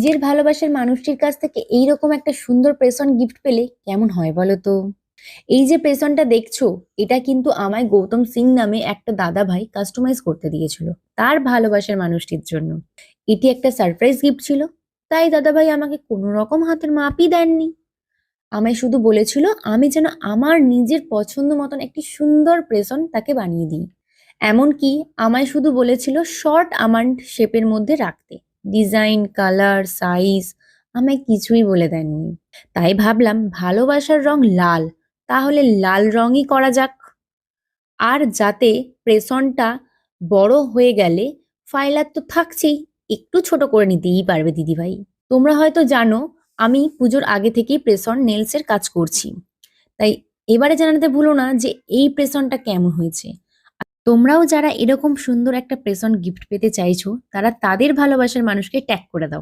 নিজের ভালোবাসার মানুষটির কাছ থেকে এইরকম একটা সুন্দর প্রেজেন্ট গিফট পেলে কেমন হয় বলো তো? এই যে প্রেজেন্টটা দেখছো, এটা কিন্তু আমায় গৌতম সিং নামে একটা দাদা ভাই কাস্টমাইজ করতে দিয়েছিল তার ভালোবাসার মানুষটির জন্য। এটি একটা সারপ্রাইজ গিফট ছিল, তাই দাদা ভাই আমাকে কোনো রকম হাতের মাপই দেননি। আমায় শুধু বলেছিল আমি যেন আমার নিজের পছন্দ মতন একটি সুন্দর প্রেজেন্ট তাকে বানিয়ে দিই। এমনকি আমায় শুধু বলেছিল শর্ট আমন্ড শেপের মধ্যে রাখতে। ডিজাইন, কালার, সাইজ আমায় কিছুই বলে দেননি। তাই ভাবলাম ভালোবাসার রং লাল, তাহলে লাল রঙই করা যাক। আর যাতে প্রেষণটা বড় হয়ে গেলে ফাইলার তো থাকছেই, একটু ছোট করে নিতেই পারবে দিদিভাই। তোমরা হয়তো জানো আমি পুজোর আগে থেকেই প্রেস অন নেলস এর কাজ করছি, তাই এবারে জানাতে ভুলো না যে এই প্রেস অনটা কেমন হয়েছে। তোমরাও যারা এরকম সুন্দর একটা প্রেস অন গিফট পেতে চাইছো, তারা তাদের ভালোবাসার মানুষকে ট্যাগ করে দাও।